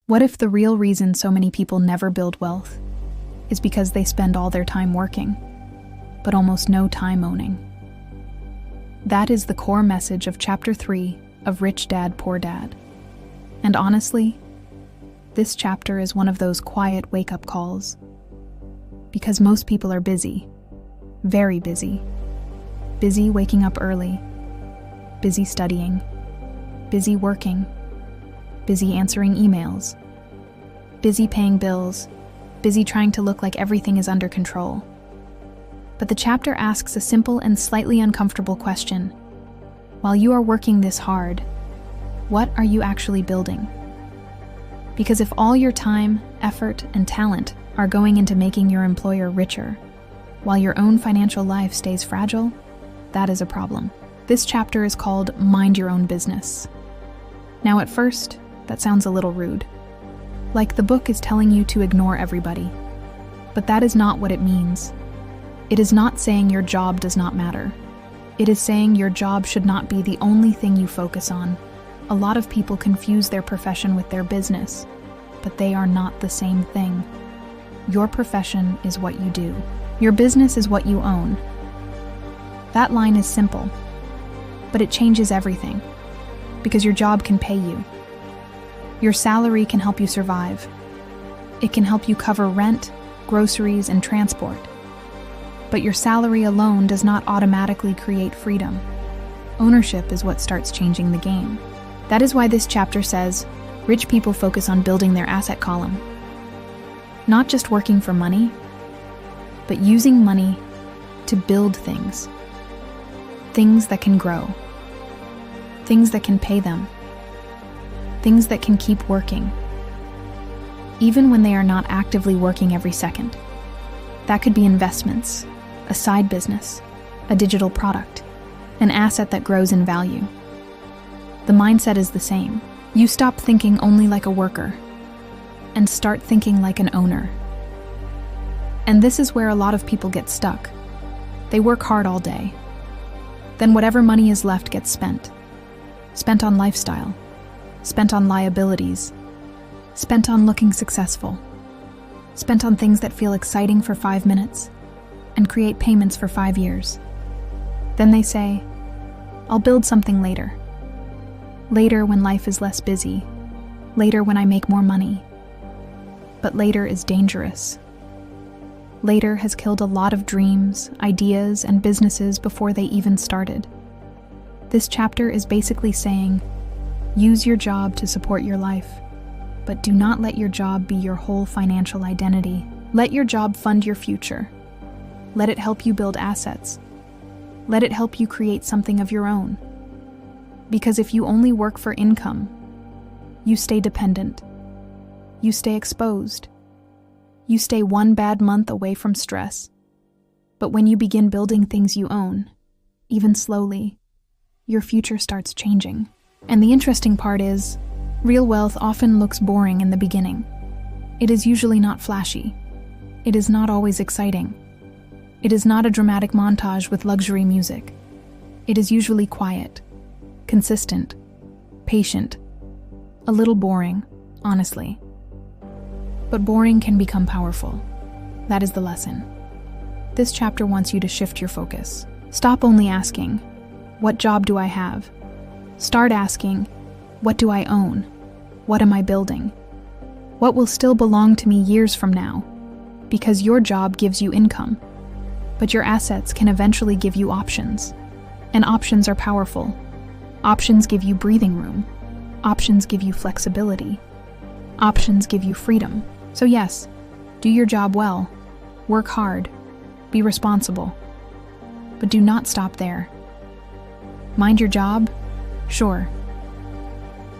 What if the real reason so many people never build wealth is because they spend all their time working, but almost no time owning? That is the core message of Chapter 3 of Rich Dad, Poor Dad. And honestly, this chapter is one of those quiet wake-up calls. Because most people are busy, very busy. Busy waking up early, busy studying, busy working, busy answering emails, busy paying bills, busy trying to look like everything is under control. But the chapter asks a simple and slightly uncomfortable question. While you are working this hard, what are you actually building? Because if all your time, effort, and talent are going into making your employer richer, while your own financial life stays fragile, that is a problem. This chapter is called Mind Your Own Business. Now at first, that sounds a little rude. Like the book is telling you to ignore everybody. But that is not what it means. It is not saying your job does not matter. It is saying your job should not be the only thing you focus on. A lot of people confuse their profession with their business, but they are not the same thing. Your profession is what you do. Your business is what you own. That line is simple, but it changes everything, because your job can pay you. Your salary can help you survive. It can help you cover rent, groceries, and transport. But your salary alone does not automatically create freedom. Ownership is what starts changing the game. That is why this chapter says, rich people focus on building their asset column. Not just working for money, but using money to build things. Things that can grow. Things that can pay them. Things that can keep working, even when they are not actively working every second. That could be investments, a side business, a digital product, an asset that grows in value. The mindset is the same. You stop thinking only like a worker and start thinking like an owner. And this is where a lot of people get stuck. They work hard all day. Then whatever money is left gets spent. Spent on lifestyle. Spent on liabilities, spent on looking successful, spent on things that feel exciting for 5 minutes and create payments for 5 years. Then they say, I'll build something later. Later when life is less busy. Later when I make more money. But later is dangerous. Later has killed a lot of dreams, ideas, and businesses before they even started. This chapter is basically saying, use your job to support your life, but do not let your job be your whole financial identity. Let your job fund your future. Let it help you build assets. Let it help you create something of your own. Because if you only work for income, you stay dependent. You stay exposed. You stay one bad month away from stress. But when you begin building things you own, even slowly, your future starts changing. And the interesting part is, real wealth often looks boring in the beginning. It is usually not flashy. It is not always exciting. It is not a dramatic montage with luxury music. It is usually quiet, consistent, patient, a little boring, honestly. But boring can become powerful. That is the lesson. This chapter wants you to shift your focus. Stop only asking, what job do I have? Start asking, what do I own? What am I building? What will still belong to me years from now? Because your job gives you income, but your assets can eventually give you options. And options are powerful. Options give you breathing room. Options give you flexibility. Options give you freedom. So yes, do your job well. Work hard. Be responsible. But do not stop there. Mind your job? Sure.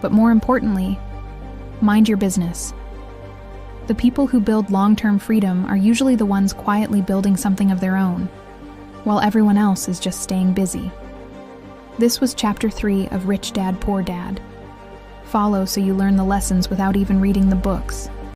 But more importantly, mind your business. The people who build long-term freedom are usually the ones quietly building something of their own, while everyone else is just staying busy. This was Chapter 3 of Rich Dad, Poor Dad. Follow so you learn the lessons without even reading the books.